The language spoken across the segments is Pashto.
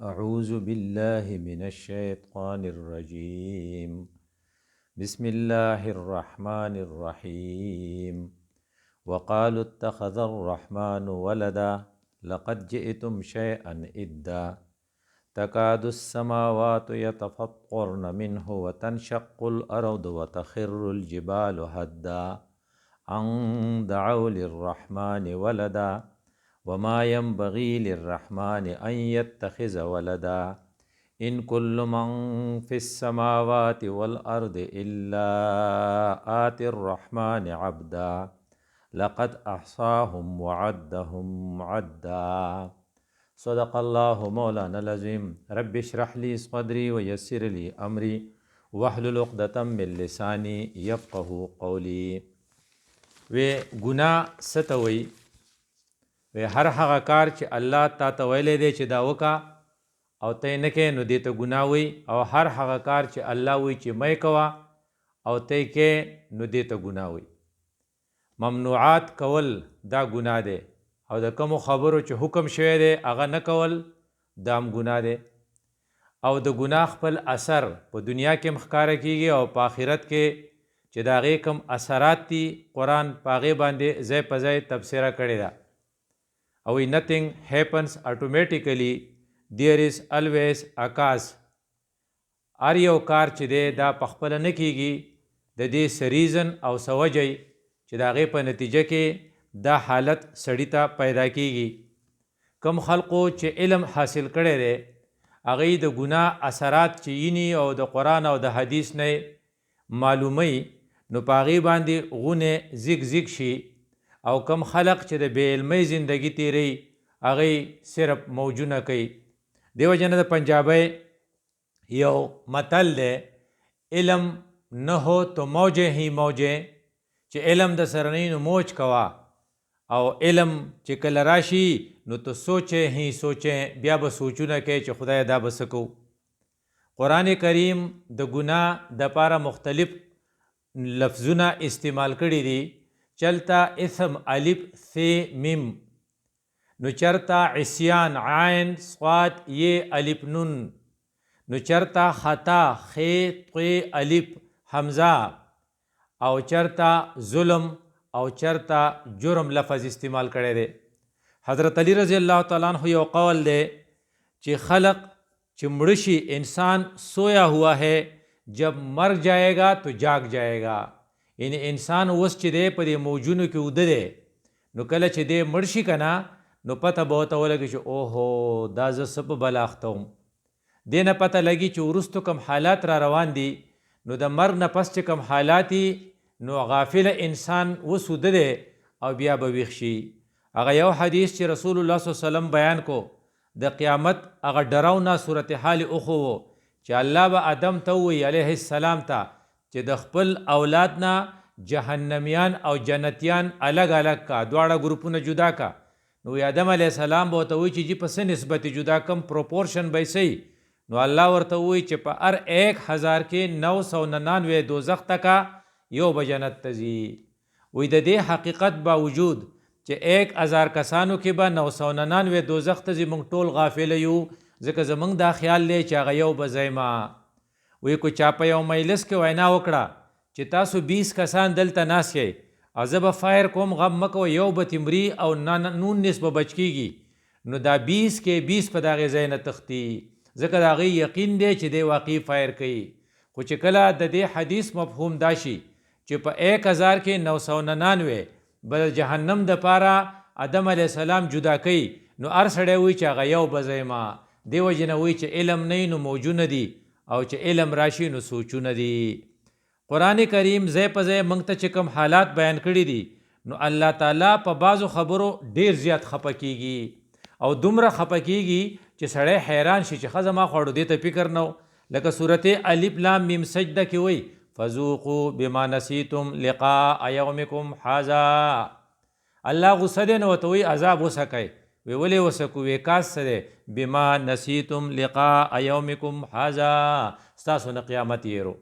أعوذ بالله من الشيطان الرجيم بسم الله الرحمن الرحيم وقالوا اتخذ الرحمن ولدا لقد جئتم شيئا إدا تكاد السماوات يتفطرن منه وتنشق الأرض وتخر الجبال هدا أن دعوا للرحمن ولدا وما ينبغي للرحمن أن يتخذ ولدا إن كل من في السماوات والأرض إلا آتي الرحمن عبدا لقد أحصاهم وعدهم عدا صدق الله مولانا العظيم رب اشرح لي صدري ويسر لي أمري واحلل عقدة من لساني يفقه قولي. گناه ستوي هر هغه کار چې الله تا ته ویلی دی چې دا وکړه او ته یې نه کوې نو دې ته ګناه وایي، او هر هغه کار چې الله وایي چې مه یې کوه او ته یې کوې نو دې ته ګناه وایي. ممنوعات کول دا ګناه دی، او د کومو خبرو چې حکم شوی دی هغه نه کول دا هم ګناه دی. او د ګناه خپل اثر په دنیا کې هم ښکاره کیږي او په آخرت کې چې د هغې کوم اثرات دي قرآن په هغې باندې ځای په ځای تبصره کړې ده. او nothing happens automatically, there is always a cause. هر یو کار چې دی دا پخپله نه کیږي، د دې څه ریزن او څه وجه چې د هغې په نتیجه کې دا حالت سړي ته پیدا کیږي. کم خلقو چې علم حاصل کړی دی هغوی د ګناه اثرات چې ییني او د قرآن او د حدیث نه معلوموي نو په هغې باندې غونې زیګ زیګ شي، او کم خلق چې د بې علمۍ زندگی تیری هغوی صرف موجونه کوي. دیو وجه نه د پنجابۍ یو متل دی، علم نه ہو تو موجے ہی موجے، چې علم د سره نه نو موج کوه، او علم چې کله راشي نو تو سوچے ہی سوچے، بیا به سوچونه کوي چې خدای دا به څه کوو. قرآن کریم د ګناه دپاره مختلف لفظونه استعمال کړي دي. چلتا اسم الف ث میم، نو چرتا عصیان عین صاد یہ الف نون، نو چرتا خطا خ ط الف حمزہ، او چرتا ظلم او چرتا جرم لفظ استعمال کړی دی. حضرت علی رضی اللہ تعالیٰ عنہ یو قول دی چې خلق چې مړه شي انسان سویا ہوا ہے، جب مر جائے گا تو جاگ جائے گا. یعنی انسان اوس چې دی په دې موجونو کې اوده دی، نو کله چې دی مړ شي که نه نو پته به ورته ولګي چې اوهو دا زه څه په بلا اخته وم. دې نه پته لګي چې وروستو کوم حالات را روان دي، نو د مرګ نه پس چې کوم حالات دي نو غافله انسان اوس اوده دی او بیا به ویښ شي. هغه یو حدیث چې رسول الله صلی الله علیه وسلم بیان کو د قیامت هغه ډراونه صورتحال وښوو چې الله به آدم ته ووایي علیه السلام ته چې د خپل اولاد نه جهنمیان او جنتیان الگ الگ کا، دواړه ګروپونه جدا کا. نو آدم علیه السلام به ورته وایي چې جی په څه نسبت جدا کم پروپورشن به صحیح، نو الله ورته وایي چې په هر 1000 کې 999 دوزخ ته کا، یو به جنت ته ځي. وایي د دې حقیقت باوجود چې 1000 کسانو کې به 999 دوزخ ته ځي، موږ ټول غافله یو، ځکه زموږ دا خیال دی چې هغه یو به ځی ما. وی کو چا په یو مجلس کې وینا وکړه چې تاسو 20 کسان دلته ناست یئ او زه به فایر کوم غم مه کوئ، یو به تمري او 19 به بچ کیږي، نو دا 20 کې 20 په دغې ځای نه تښتي، ځکه د هغوی یقین دی چې دی واقعي فایر کوي. خو چې کله د دې حدیث مفهوم دا شي چې په 1000 کې 999 به جهنم دپاره آدم علیه السلام جدا کوي، نو هر سړی وایي چې هغه یو به ځای ما. دې وجې نه وایي چې علم نه نو موجونه دي، او چې علم راشي نو سوچونه دي. قرآن کریم ځای په ځای موږ ته چې کوم حالات بیان کړي دي، نو الله تعالی په بعضو خبرو ډیر زیات خفه کیږي، او دومره خفه کیږي چې سړی حیران شي چې ښه زما خو اړو دې ته فکر نه و. لکه صورت الف لام میم سجده کې وایي فذوقوا بما نسیتم لقاء یومکم هذا. الله غصه دی نو ورته وایي عذاب وسکئ. وی ولې وسکو؟ وی کاس څه دی؟ بما نسیتم لقاء یومکم هذا، ستاسو نه قیامت یېرو.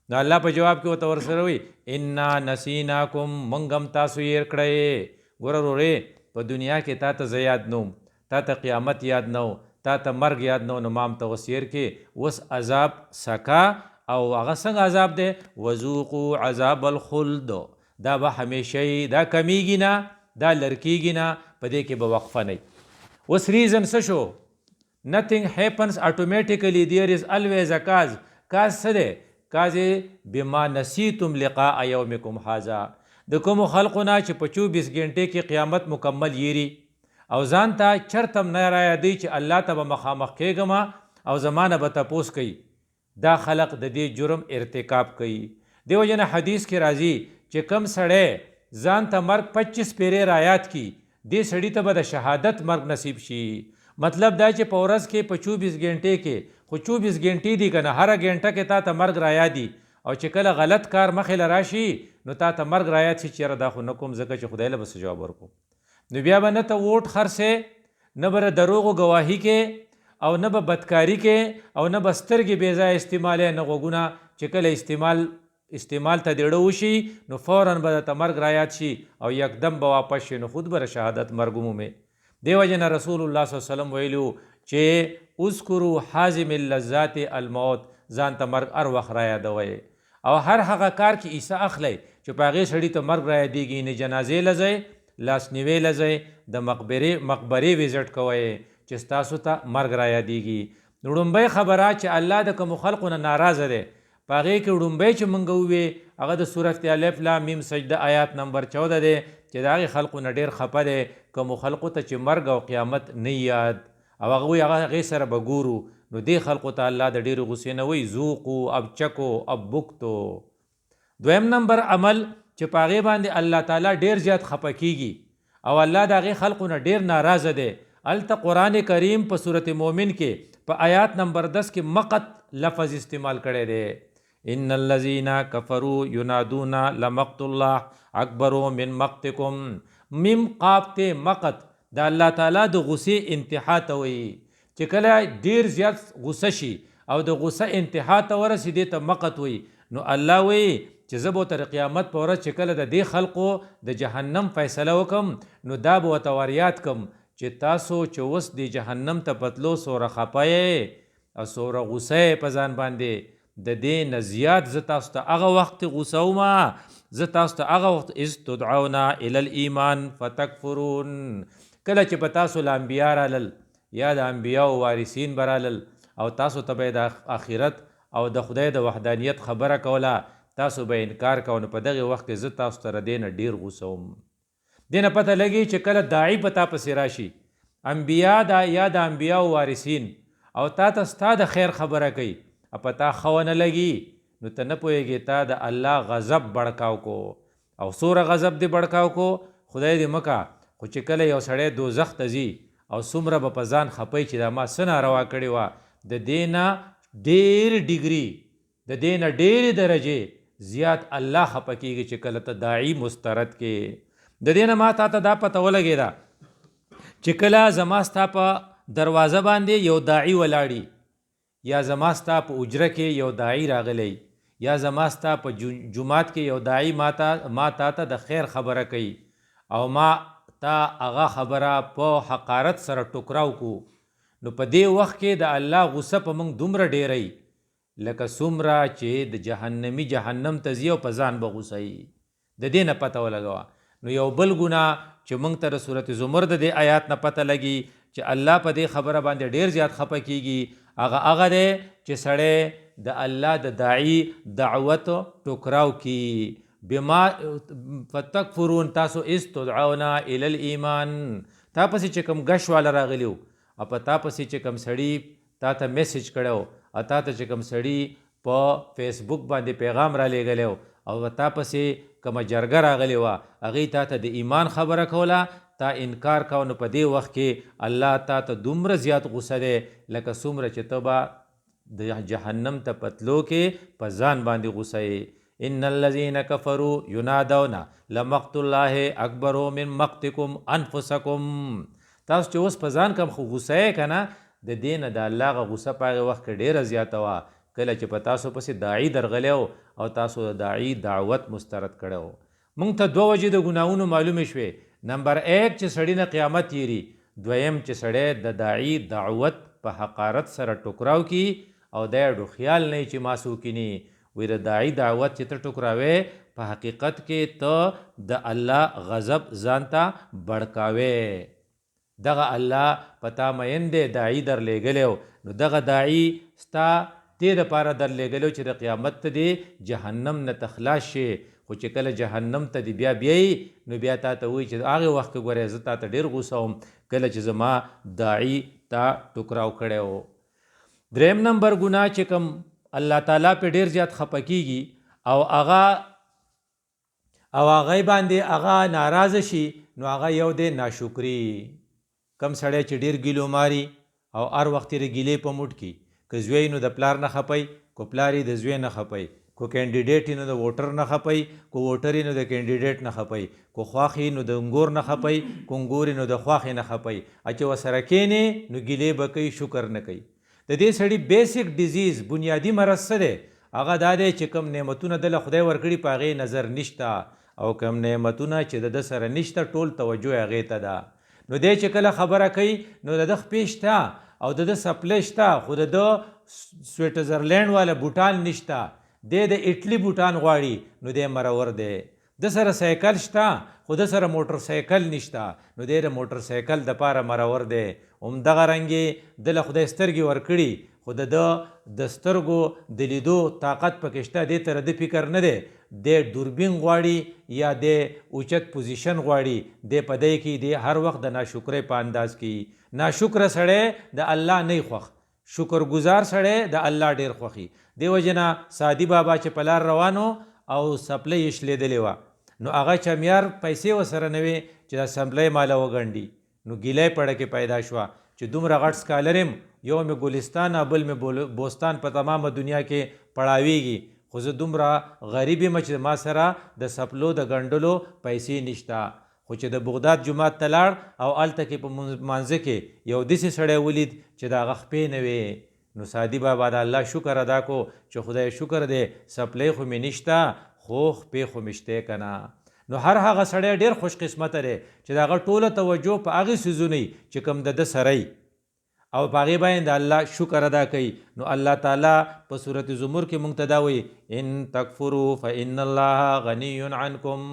نو الله په جواب کې ورته ورسره وایي انا نسیناکم، موږ هم تاسو یېر کړی. ګوره ورورې په دنیا کې تا ته زه یاد نه وم، تا ته قیامت یاد نه و، تا ته مرګ یاد نه نو مام ته وسیر کې اوس عذاب سکا او هغه څنګه عذاب دی وذوقوا عذاب الخلد دا به همیشه دا کمیږي نه دا لرکیږي نه په دې کې به وقفه نه اوس ریزن څه شو nothing happens automatically there is always a cause cause څه دی cause بما نسیتم لقاء یومکم هذا د کومو خلقو نه چې په 24 غنټې کې قیامت مکمل یېري او ځان ته چرتم نه رایادي چې الله ته به مخامخ کېږم او زمانه به تپوس کوي دا خلق د دې جرم ارتکاب کوي دیو جن حدیث کې راځي چې کم سړی ځان ته مرګ 25 پیرې رایات کی دې سړي ته به د شهادت مرګ نصیب شي مطلب دا چې په ورځ کې په 24 غنټې کې خو 24 غنټې دي کنه هر غنټه کې تا ته مرګ رایادي او چې کله غلط کار مخې له راشي نو تا ته مرګ رایاد شي چېرې دا خو نه کوم ځکه چې خدای له بس جواب ورکو نو بیا به نه ته ووټ خرڅې نه به دروغو گواهي کې او نه به بدکاري کې او نه به سترګې بې ځایه استعمالې نه غوږونه چې کله استعمال ته دیړه وشي نو فوراً به درته مرګ رایاد شي او یکدم به واپس شي نو خود به شهادت مرګ ومومې دې وجې نه رسول الله صلی الله علیه وسلم ویلو چې اذکروا حازم اللذات الموت ځان ته مرګ هر وخت رایادوئ او هر هغه کار کې عیسی اخلی چې په هغې سړي ته مرګ رایادېږي نه جنازې له ځئ لاسنیوې له ځئ د مقبرې وزټ کوئ چې ستاسو ته مرګ رایادېږي وړومبۍ خبره چې الله د کومو خلقو نه ناراضه دی په هغې کې وړومبۍ چې موږ ووې هغه د صورت الف لام میم سجده آیات نمبر 14 دی چې د هغې خلقو نه ډېر خفه دی کومو خلقو ته چې مرګ او قیامت نه یاد او هغه وایي هغې سره به ګورو نو دې خلقو ته الله د ډېرې غصې نه وایي ذوقو اب چکو اب بکتو دویم نمبر عمل چې په هغې باندې الله تعالی ډېر زیات خفه کیږي او الله د هغې خلقو نه ډېر ناراضه دی هلته قرآن کریم په صورت مومن کې په آیات نمبر 10 کې مقت لفظ استعمال کړی دی ان الذین کفروا ینادون لمقت الله اکبر من مقتکم میم قاف ته مقت د الله تعالی د غصې انتها ته وایي چې کله ډیر زیات غصه شي او د غصه انتها ته ورسي دې ته مقت وایي نو الله وایي چې زه به تر قیامت په ورځ چې کله د دې خلقو د جهنم فیصله وکم نو دا به ورته وریاد کم چې تاسو چې اوس د جهنم ته پتلو سوره خپه او سوره غصه په ځان باندې د دې نه زیات زه تاسو ته هغه وخت غصه ومه زه تاسو ته هغه وخت اذ تدعون الی الایمان فتکفرون کله چې په تاسو له انبیا رالل یا د انبیاو وارثین به رالل او تاسو ته به د آخرت او د خدای د وحدانیت خبره کوله تاسو به انکار کوو نو په دغې وخت کې زه تاسو ته دې نه ډېر غوسه وم دې نه پته لګي چې کله داعي په تا پسې راشي انبیا یا د انبیاو وارثین او تا ته ستا د خیر خبره کوي او په تا ښه ونه لګي نو ته نه پوهېږې تا د الله غضب بړکاو کو او څومره غضب دې بړکاو کو خدای دې مکه خو چې کله یو سړی دوزخ ته ځي او څومره به په ځان خپی چې دا ما څه ناروا کړې وه د دې نه ډېر ډیګري د دې نه ډېرې درجې زیات الله خفه کېږي چې کله ته داعي مسترد کې د دې نه ما تا ته دا پته ولګېده چې کله زما ستا په دروازه باندې یو داعي ولاړي یا زما ستا په اجره کې یو داعي راغلی یا زما ستا په جومات کې یو داعي ما تا ته د خیر خبره کوي او ما تا هغه خبره په حقارت سره ټوکراو کو نو په دې وخت کې د الله غصه په موږ دومره ډیری لکه څومره چې د جهنمی جهنم ته ځي او په ځان به غصه وي د دې نه پته ولګوه نو یو بل ګناه چې موږ ته د صورت زمر د دې آیات نه پته لګي چې الله په دې خبره باندې ډیر زیات خفه کیږي هغه دی چې سړی د الله د داعي دعوت ټوکراو کی بما فتکفرون تاسو اذ تدعون الی الایمان تا پسې چې کوم غش والا راغلیو او په تا پسې چې کوم سړي تا ته میسج کړو او تا ته چې کوم سړي په فیسبوک باندې پیغام را لېږلی او تا پسې کومه جرګه راغلې وه هغې تا ته د ایمان خبره کوله تا انکار کو نو په دې وخت کې الله تا ته دومره زیات غصه دی لکه څومره چې ته به د جهنم ته پتلو کې په ځان باندې غصه یې ان الذین کفروا ینادون لمقت الله اکبر من مقتکم انفسکم تاسو چې اوس په ځان کوم خو غصه یې که نه د دې نه د الله هغه غصه په هغې وخت کې ډېره زیاته وه کله چې په تاسو پسې داعي درغلی او تاسو د داعي دعوت مسترد کړی و موږ ته دوه وجې د ګناهونو معلومې شوې نمبر 1 چې سړي نه قیامت یېري دویم چې سړی د داعي دعوت په حقارت سره ټوکراو کی او دا یې خیال نه چې ما سوکینی وی د داعي دعوت چې ته ټوکراوې په حقیقت کې ته د الله غضب ځان ته بړکاوې. دغه الله پتا مین دی داعي در لیږلی نو دغه داعي ستا دې دپاره در لیږلی چې د قیامت ته دې جهنم نه تخلاص شي. خو چې کله جهنم ته دې بیا بیایي نو بیا تا ته وایي چې هغې وخت کې ګورې زه تا ته ډېر غوسه وم کله چې زما داعي تا ټوکراو کړی و. دریم نمبر ګناه چې کوم الله تعالی پې ډېر زیات خفه کیږي او هغه باندې هغه ناراضه شي نو هغه یو دی ناشکري. کم سړی چې ډېر ګیلو ماري او هر وخت یې ګیلې په موټ کې که زوی نو د پلار نه خپئ کو پلار یې د زوی نه خپئ کو کینډیډیټ نو د ووټر نه خپئ کو ووټر نو د کینډیډیټ نه خپئ کو خواښ نو د انګور نه خپئ کو انګور نو د خواښې نه خپئ. چې ورسره کښېنې نو ګیلې به کوي شکر نه کوي. د دې سړي بیسیک ډیزیز بنیادي مرض څه دی؟ هغه دا دی چې کوم نعمتونه دله خدای ورکړي په هغې نظر نشته او کوم نعمتونه چې د ده سره نشته ټول توجه هغې ته ده. نو دی چې کله خبره کوي نو د ده خپې شته او د ده سپلی شته خو د ده سویټزرلینډ والا بوټان نشته. دی د ایټلي بوټان غواړي نو دی مرور دی. د سره سایکل شته خو د سره موټر سایکل نشته نو دی د موټر سایکل دپاره مرور دی. همدغه رنګې دله خدای سترګې ورکړي خو د ده د سترګو د لیدو طاقت پکې شته دې ته د فکر نه دی. دی دوربین غواړي یا دی اوچت پوزیشن غواړي دی په دی کې دی هر وخت د ناشکرۍ په انداز کې. ناشکره سړی د الله نه خوښ، شکرګزار سړی د الله ډېر خوښي. دی وجه نه سادي بابا چې په لار روانو او سپلی یې شلېدلې وه نو هغه چمیار پیسې ورسره نه وې چې دا سپلی ماله وګنډي نو ګیلی پړه کې پیدا شوه چې دومره غټ سکالر یم یو مې ګلستان بل مې بوستان په تمامه دنیا کې پړاویږي خو زه دومره غریب یم چې ما سره د سپلو د ګنډلو پیسې نشته. خو چې د بغداد جومات ته لاړ او هلته کې په مانځه کې یو داسې سړی ولید چې د هغه خپې نه وې نو سادي بابا د الله شکر ادا کو چې خدای شکر دی سپلی خو مې نشته خو خپې خو مې شتی که نه. نو هر هغه سړی ډېر خوش قسمته دی چې د هغه ټوله توجه په هغې څیزونه چې کوم د ده سره او په هغې باندې د الله شکر ادا کوي. نو الله تعالی په صورت زمر کې موږ ته دا وایي ان تکفروا فان الله غنی عنکم.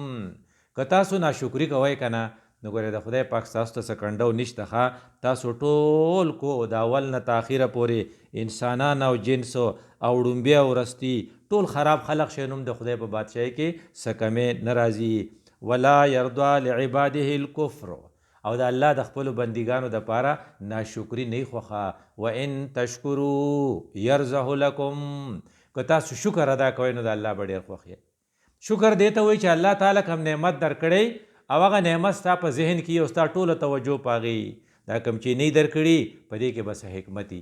که تاسو ناشکري کوئ که نه نو ګورې د خدای پاک ستاسو ته څه کنډو نشته ښه. تاسو ټول کو د اول نه تر اخره پورې انسانان او جنس او ړومبي او رستي ټول خراب خلق شي نوم د خدای په بادشاهۍ کې څه کمې نه راځي. ولا یرضا لعباده الکفر او د الله د خپلو بندګانو دپاره ناشکري نه خوښه. وان تشکرو یرضه لکم که تاسو شکر ادا کوئ نو د الله به ډېر خوښ. شکر دی ته وایي چې الله تعالی کوم نعمت درکړی او هغه نعمت ستا په ذهن کې او ستا ټوله توجه په هغې دا کوم چې نه درکړي په دې کې بس حکمت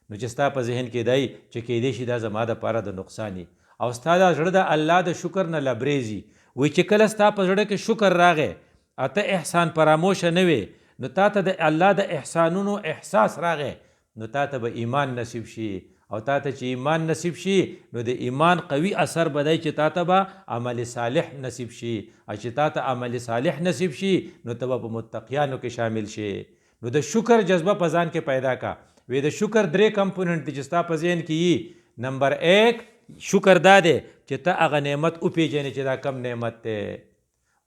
نو چې ستا په ذهن کې دی چې کیدای شي دا زما دپاره د نقصان او ستا دا زړه د الله د شکر نه لبریزي. وایي چې کله ستا په زړه کې شکر راغی او ته احسان فراموشه نه وې نو تا ته د الله د احسانونو احساس راغی نو تا ته به ایمان نصیب شي او تا ته چې ایمان نصیب شي نو د ایمان قوي اثر به دی چې تا ته به عمل صالح نصیب شي او چې تا ته عمل صالح نصیب شي نو ته به په متقیانو کې شامل شي. نو د شکر جذبه په ځان کې پیدا کا. وی د شکر درې کمپوننټ دي چې ستا په ذهن کې یي. نمبر 1 شکر دا دی چې ته هغه نعمت وپېژنې چې دا کم نعمت دی.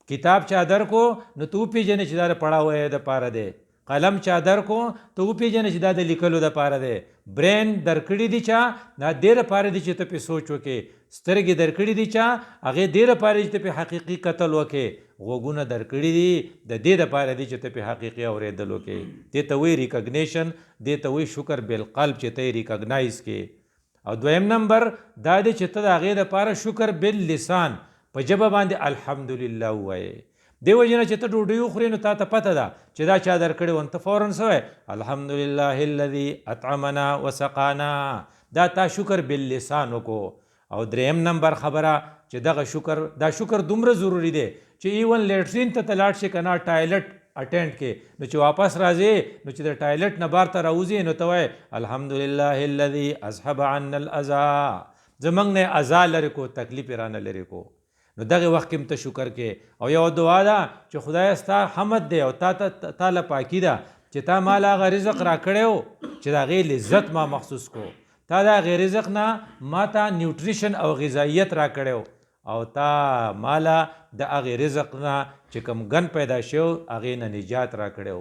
کتاب چا درکو نو ته وپېژنې چې دا د پړاو دپاره دی. قلم چا درکو ته وپېژنې چې دا د لیکلو دپاره دی. برین درکړي دي چا دا دې دپاره دي چې ته پې سوچ وکړې. سترګې درکړي دي چا هغې دې دپاره چې ته پې حقیقي قتل وکړې. غوږونه درکړي دي د دې دپاره دي چې ته پې حقیقي اورېدل وکړې. دې ته وایي ریکګنیشن، دې ته وایي شکر بالقلب چې ته یې ریکګنایز کړې. او دویم نمبر دا دی چې ته د هغې دپاره شکر باللسان په ژبه باندې الحمدلله ووایې. دې وجې نه چې ته ډوډۍ وخورې نو تا ته پته ده چې دا چا درکړې وه نو ته فوراً څه وایې الحمدلله الذي اطعمنا وسقانا. دا تا شکر باللسان وکړو. او دریم نمبر خبره چې دغه دا شکر دومره ضروري دی چې ایون لیټرین ته لاړ شي که نه ټایلټ اټینډ کې نو چې واپس راځې نو چې د ټایلټ نه بار ته راوځې نو ته وایې الحمدلله الذي اذهب عنا الاذى زموږ نه اذا لرې کو تکلیف یې رانه لرې کو. نو دغه وخت کې ته شکر کې. او یو دعا ده چې خدای ستا حمد دی او تا له پاکي ده چې تا مال هغه رزق را کړی چې د هغې لذت ما محسوس کو، تا د هغې رزق نه ما ته نیوټریشن او غذایت را کړی او تا مالا د هغې رزق نه چې کوم ګن پیدا شو هغې نه نجات را کړی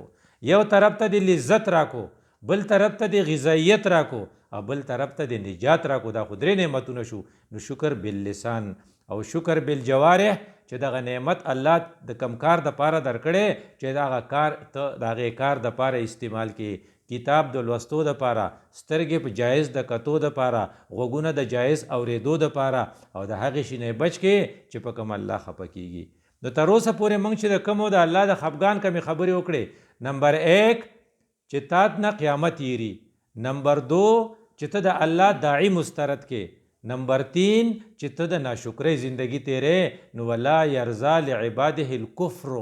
یو طرف ته د لذت راکو، بل طرف ته د غذایت راکو او بل طرف ته د نجات راکو. دا خو درې نعمتونه شو. نو شکر باللسان او شکر بالجوارح چې دغه نعمت الله د کم کار دپاره درکړی چې دغه کار ته د هغې کار دپاره استعمال کړي. کتاب د لوستو دپاره، سترګې په جایز د کتو دپاره، غوږونه د جایز اورېدو دپاره او د هغې شي نه بچ کړي چې په کوم الله خفه کیږي. نو تر اوسه پورې موږ چې د کومو د الله د خفګان کمې خبرې وکړې، نمبر 1 چې تا نه قیامت یېري، نمبر 2 چې ته د الله داعی مسترد کې، نمبر 3 چې ته د ناشکرۍ زندگی تیرې. نو ولا یرضا لعباده الکفر،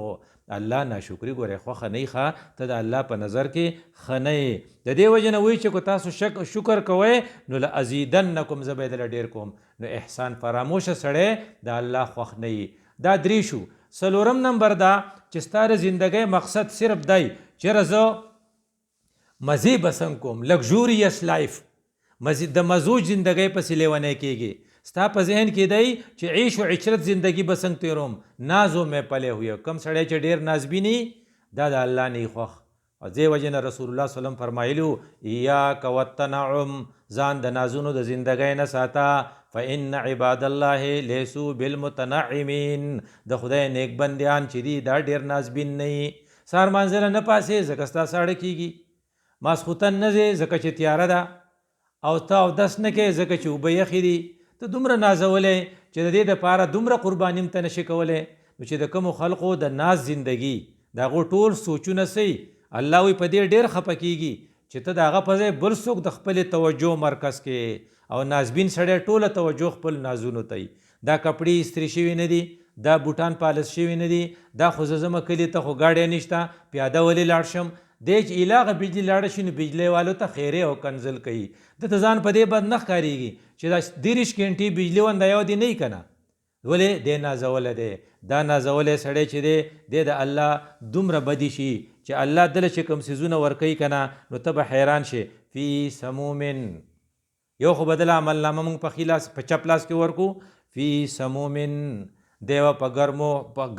الله ناشکري ګورې خوښه نه ښه، ته د الله په نظر کې ښه نه یې. د دې وجې نه وایي چې که تاسو شکر کوئ نو لازیدنکم زه به یې دله ډېر کوم. نو احسان فراموشه سړی د الله خوښ نه یي. دا 3 شو. 4م نمبر دا چې ستا د زندګۍ مقصد صرف دی چېرې زه مزې بسنګ کوم، لګژوریس لایف، د مزو زندګۍ پسې لیونی کېږي. ستا په ذهن کې دی چې عیش و عشرت زندگی بسنګ تیروم، نازو مې پلی ہوئے. کم سړی چې ډېر نازبینی دا د الله نه خوښ. او دې وجې نه رسول الله صلی الله علیه وسلم فرمایلو ایاک والتنعم، ځان د نازونو د زندګۍ نه ساته، فإن عباد الله لیسو بالمتنعمین، د خدای نیک بندیان چې دي دا ډېر نازبین نه وي. سهار مانځله نه پاسې ځکه ستا ساړه کېږي، ماسخوتن نه ځې ځکه چې تیاره ده، او ته اودس نه کوې ځکه چې اوبه یخې دي. ته دومره نازولی چې د دې دپاره دومره قرباني هم ته نشي کولی. نو چې د کومو خلقو د ناز زندگی د هغو ټول سوچونه سي، الله وی په دې ډېر خفه کېږي چې ته د هغه په ځای بل څوک د خپلې توجه مرکز کې، او نازبین سړی ټوله توجه خپل نازونو ته وي. دا کپړې استری شوي نه دي، دا بوټان پالس شوي نه دي، دا خو زه ځمه کلي ته خو ګاډی نشته، پیاده ولې لاړ شم. دی چې ایلاغه بجلی لاړه شي نو بجلی والو ته خیرې او کنزل کوي. ده ته ځان په دې بد نه ښکارېږي چې دا 30 ګنټې بجلی ونده یو دی نه وي که نه، ولې دی نازولی دی. دا نازولی سړی چې دی د الله دومره بدي شي چې الله دله چې کوم څیزونه ورکوي که نه نو ته به حیران شي. فی سمومن، یو خو بدله عملنامه موږ په ښي لاس په چپ لاس کې ورکو، فی سمومن دی په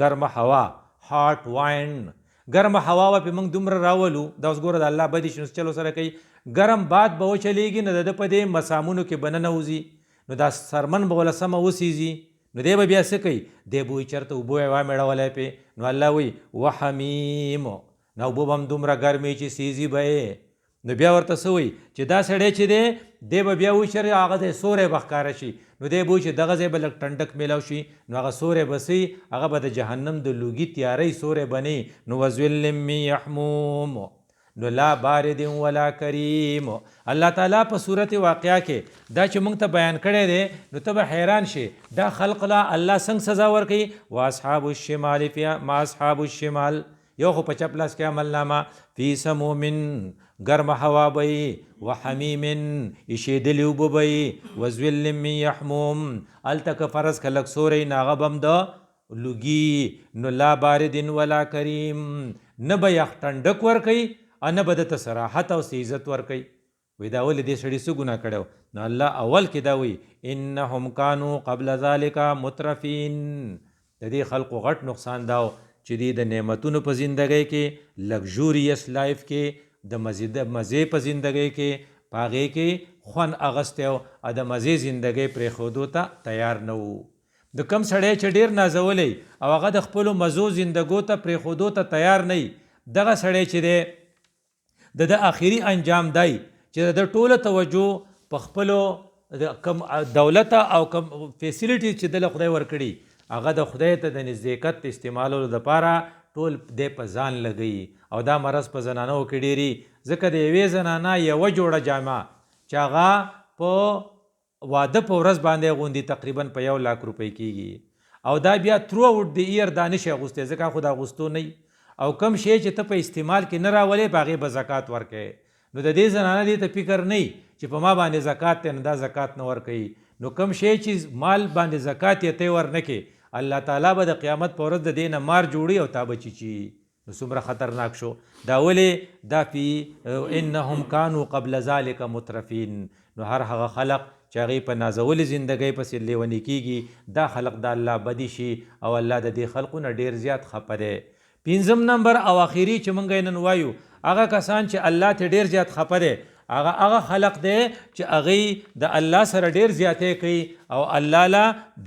ګرمه هوا، هاټ وایند، ګرمه هوا به پې موږ دومره راولو. دا اوس ګوره د الله بدي شي نو چلو سره کوي. ګرم باد به وچلیږي نو د ده په دې مسامونو کې به ننوځي، نو دا سرمن به وله سمه وسیځي، نو دی به بیا څه کوي، دی به وایي چېرته اوبه یې وامیړولی پې. نو الله وایي وحمیم، نو اوبه به هم دومره ګرمې چې سیزي به یې. نو بیا ورته څه وایي چې دا سړی چې دی به بیا وایي چېرې هغه ځای سوری به ښکاره شي، نو دی به وایي چې دغه ځای به لږ ټنډک میلاو شي، نو هغه سوری به څه هغه به د جهنم د لوګي تیارۍ سوری به نه. نو وظل من یحموم، نو لا بارد ولا کریم. الله تعالی په صورت واقعه کې دا چې موږ ته بیان کړی دی نو ته به حیران شي دا خلق لا الله څنګه سزا ورکوي. واصحاب الشمال ما اصحاب الشمال، یو خو په چپ لاس کې عملنامه، فی سمومن ګرمه هوا به وي، وحمیمن ایشېدلې اوبه به وي، وظل من یحموم هلته که فرض که لږ سوری نو هغه به هم د لوګي. نو لا باردن ولا کریم، نه به یخ ټنډک ورکوي او نه به دته صراحت او عزت ورکوي. وایي دا ولې دې سړي څه ګناه کړی و؟ نو الله اول کې دا وایي انهم کانوا قبل ذلک مترفین. د دې خلقو غټ نقصان دا و چې دوی د نعمتونو په زندګۍ کې، لګژوریس لایف کې، د مزې په زندګۍ کې، په هغې کې خوند اغستی او د مزې زندګۍ پرېښودو ته تیار نه وو. د کم سړی چې ډېر نازولی او هغه د خپلو مزو زندګو ته پرېښودو ته تیار نه وي، دغه سړی چې دی د آخري انجام دی چې د ټوله توجه په خپلو کم دولت او کم فیسیلیټیز چې دله خدای ورکړي هغه د خدای ته د نزدېکت استعمالولو دپاره ټول دی په ځان لګوي. او دا مرض په زنانو کې ډېري، ځکه د یوې زنانه یوه جوړه جامه چې هغه په واده په ورځ باندې اغوندي تقریبا په 1 لاک روپۍ کېږي، او دا بیا تھرو اوټ د ایر دا نشي اغوستی ځکه خو د اغوستو نه. او کم شی چې ته په استعمال کې نه راولې په هغې به زکات ورکوې. نو د دې زنانه دې ته فکر نه چې په ما باندې زکات دی نو دا زکات نه ورکوي. نو کم شی چې مال باندې زکات یې ته ورنکې، الله تعالی به د قیامت په ورځ د دې نه مار جوړي او تا به چیچي. نو څومره خطرناک شو. دا ولې دا فی انهم کانوا قبل ذلک مترفین. نو هر هغه خلق چې هغې په نازولې زندګۍ پسې لیونی کېږي دا خلق د الله بدي شي او الله د دې خلقو نه ډېر زیات خفه دی. 5م نمبر او آخري چې موږ نن وایو هغه کسان چې الله ته ډېر زیات خفه دی هغه خلق دی چې هغې د الله سره ډېر زیاتې کوي او الله لا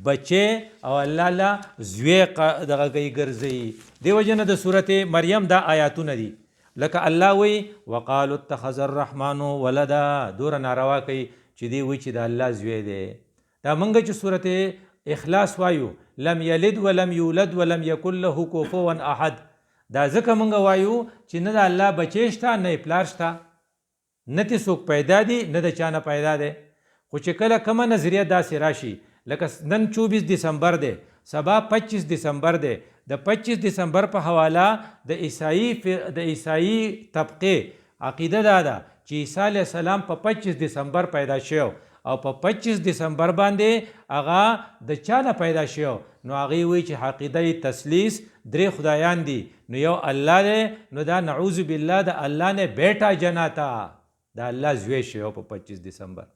بچې او الله لا زوی دغه کوي ګرځوي. دې وجه نه د صورت مریم دا آیاتونه دي لکه الله وی وقالوا اتخذ الرحمن ولدا دوره ناروا کوي چې دی وی چې د الله زوی دی. دا موږ چې صورت اخلاص وایو لم یلد ولم یولد ولم یکن له کفوا احد دا ځکه موږ وایو چې نه د الله بچی شته نه پلار شته نه تی څوک پیدا دی نه د چا نه پیدا دی. خو چې کله کومه نظریه داسې راشي لکه نن 24 دسمبر دی سبا 25 دسمبر دی د 25 دسمبر په حواله د عیسائی طبقې عقیده دا ده چې عیسی علیه السلام په 25 دسمبر پیدا شو او په 25 دسمبر باندې هغه د چا نه پیدا شو نو هغې وایي چې عقیده تثلیث 3 خدایان دي نو یو الله دی نو دا نعوذ بالله د الله نه بیٹا جناتا د الله زوی شو په 25 دسمبر.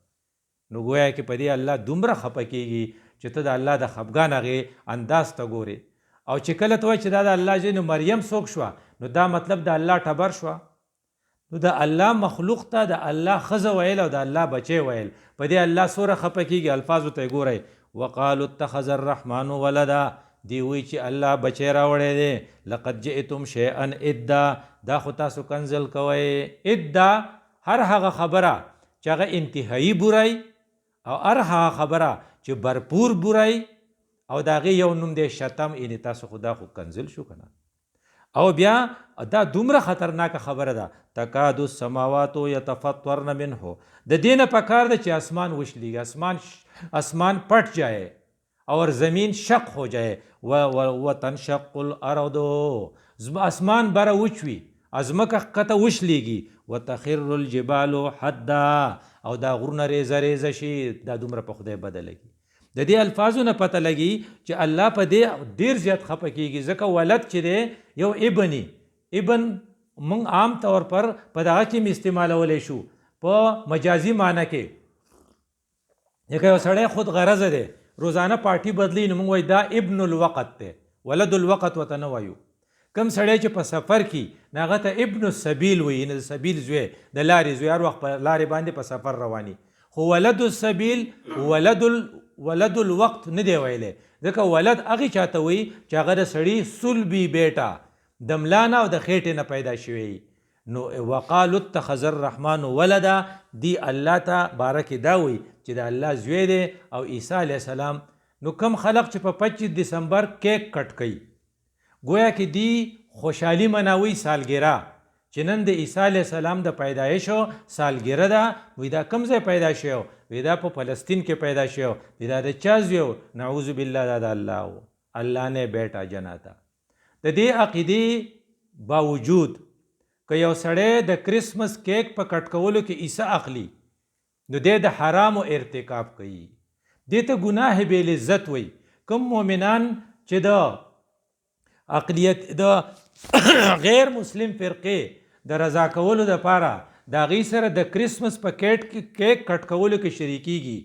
نو گویا کې په دې الله دومره خفه کېږي چې ته د الله د خفګان هغې انداز ته ګورې او چې کله ته وایې چې دا د الله زوی نو مریم څوک شوه نو دا مطلب د الله ټبر شوه. نو د الله مخلوق ته د الله ښځه ویل او د الله بچی ویل په دې الله څومره خفه کېږي. الفاظو ته یې ګورئ وقالوا اتخذ الرحمن ولدا دی وی چې الله بچی راوړی دی لقد جئتم شیئا ادا دا خو تاسو کنزل کوئ. ادا هر هغه خبره چې هغه انتهایی برای او هر هغه خبره چې برپور برای او د هغې یو نوم دی شتم یعنې تاسو خو دا خو کنزل شو که نه. او بیا دا دومره خطرناکه خبره ده تکاد السماوات یتفطرن منه د دې نه پکار ده چې اسمان وشلیږي اسمان پټ جائے اور زمین شق ہو جائے وتنشق الارض اسمان بره وچوي ازمکه قطه وشلیږي وتخر الجبال حدا او دا غرونه ریزه ریزه شي. دا دومره په خدای بده لګي. د دې الفاظو نه پته لګي چې الله په دې ډیر زیات خفه کېږي ځکه ولد چې دی یو ابن موږ عام طور پر په دغه کې استعمالولی شو په مجازي معنی کې. لکه یو سړی خود غرضه دی روزانه پارټي بدلی نو موږ وایو دا ابن الوقت دی ولد الوقت ورته نه وایو. کم سړی چې په سفر کې هغه ته ابن السبیل وایي نه د سبیل زوی د لارې زوی هر وخت په لارې باندې په سفر رواني. خو ولد السبیل ولد الوقت نه دی ویلی ځکه ولد هغې چاته وایي چې هغه د سړي صلبي بیټه د ملا نه او د خېټې نه پیدا شوی. نو وقالوا اتخذ الرحمن ولدا دی الله ته باره کې دا وایي چې د الله زوی دی او عیسی علیه السلام. نو کم خلق چې په 25 دسمبر کیک کټ کوي گویا کې دی خوشحالي مناوي سالګره چې نن د عیسی علیه السلام د پیدایشو سالګره ده. وی دا کوم ځای پیدا شو وی دا په فلسطین کې پیدا شو وی دا د چا زوی نعوذ بالله دا د الله نه بیٹا جناتا. د دې عقیدې باوجود که یو سړی د کرسمس کیک په کټ کولو کې عیسی اخلي نو دی د حرامو ارتکاب کوي. دې ته ګناه بې لذت وی. کوم مؤمنان چې د اقلیت د غیر مسلم فرقې د رضا کولو دپاره د هغې سره د کرسمس په کیک کټ کولو کې شریکیږي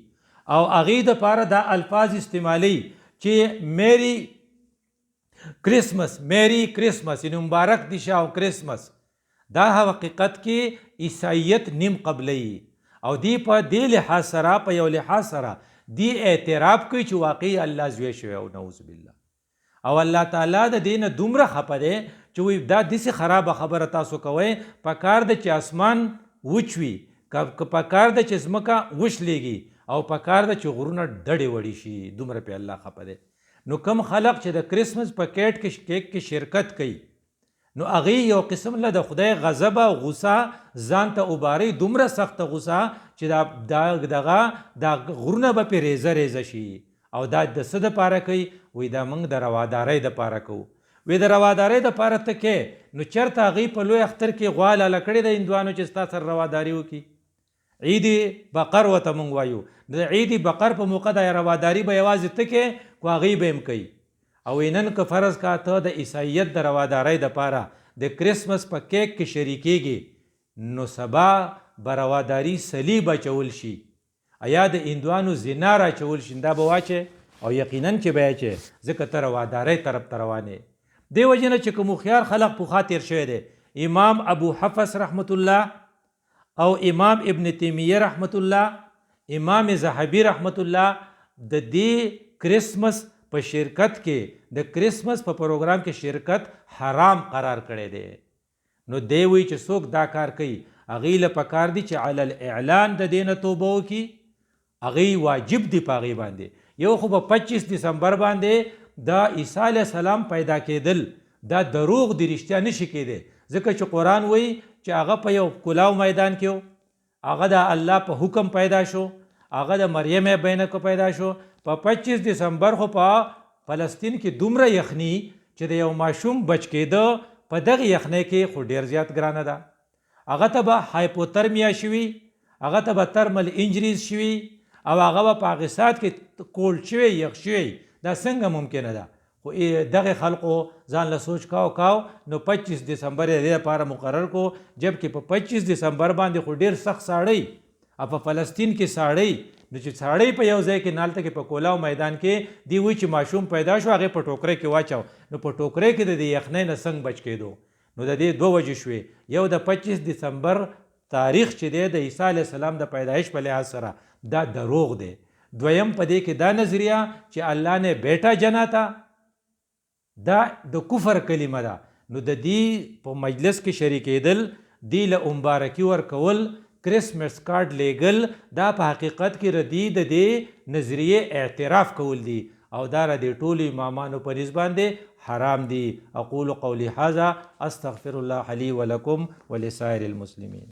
او هغې دپاره دا الفاظ استعمالي چې میری کرسمس یعنی مبارک دي شاه کرسمس دا حقیقت کې عیسائیت نیم قبلی او دی په دې لحاظ سره په یو لحاظ سره دی اعتراف کوي چې واقعي الله زوی شوی او نعوذ بالله. او الله تعالی د دې نه دومره خفه دی چې وایي دا داسې خرابه خبره تاسو کوئ په کار ده چې اسمان وچوي که په کار ده چې ځمکه وشلیږي او په کار ده چې غرونه ډډې وړي شي دومره پې الله خفه دی. نو کم خلق چې د کرسمس په کیک کې شرکت کوي نو هغې یو قسم له د خدای غضب او غصه ځان ته اوباري دومره سخته غصه چې دا غرونه به پې ریزه ریزه شي. او دا د څه دپاره کوي وایي دا موږ د روادارۍ دپاره کوو. وی د روادارۍ دپاره ته کې نو چېرته هغوی په لوی اختر کې غوا لاله کړې ده هندوانو چې ستا سره رواداري وکړي. عید بقر ورته موږ وایو د عید بقر په موقع د رواداري به یوازې ته کې خو هغوی به هم کوي. او نن که فرض کا ته د عیسایت د روادارۍ دپاره د کرسمس په کیک کې شریکیږي نو سبا به رواداري صلیب اچول شي یا د هندوانو زینار اچول شي دا به واچې او یقینا چې به اچې ځکه ته روادارۍ طرف ته روانې دې وجې نه چې کوم هوښیار خلق پخوا تېر شوی دی امام ابو حفص رحمت الله او امام ابن تیمیه رحمت الله امام ذهبي رحمت الله د دې کرسمس په شرکت کې د کرسمس په پروګرام کې شرکت حرام قرار کړی دی نو دی وی چې څوک دا کار کوي هغې له پکار دي چې علی الاعلان د دې نه توبه وکړي هغې واجب دی په هغې باندې یو خو په 25 دسمبر باندې دا عیسی علیه السلام پیدا کېدل دا دروغ دی رښتیا نشي کېدی ځکه چې قرآن وایي چې هغه په یو کلاو میدان کې و هغه د الله په حکم پیدا شو هغه د مریم بینکو پیدا شو په 25 دسمبر خو په فلسطین کې دومره یخني چې د یو ماشوم بچ کېده په دغه یخنۍ کې خو ډېر زیات ګرانه ده هغه ته به هایپوترمیا شوي هغه ته به ترمل انجریز شوي او هغه به په هغې ساعت کې کولډ شوی یخ شوی دا څنګه ممکنه ده خو دغه خلقو ځان له سوچ کاو نو 25 دسمبر یې دې لپاره مقرر کو جبکې په 25 دسمبر باندې خو ډېر سخت ساړی او په فلسطین کې ساړی نو چې ساړی په یو ځای کې نالته کې په کولاو میدان کې دی وی چې ماشوم پیدا شو هغې په ټوکرۍ کې واچو نو په ټوکرۍ کې د دې یخنۍ نه څنګه بچ کېدو نو د دې 2 وجې شوې یو د 25 دسمبر تاریخ چې دی د عیسی علیه السلام د پیدایش په لحاظ سره دا دروغ دی دویم په دې کې دا نظریه چې الله نه بیٹا جناتا دا د کفر کلمه ده نو د دې په مجلس کې شریکېدل دې له مبارکي ورکول کرسمس کارت لیږل دا په حقیقت کې ردی د دې نظریې اعتراف کول دي او دا د ټولو امامانو په نسبت باندې حرام دي اقول قولي هذا استغفر الله لي ولكم ولسائر المسلمين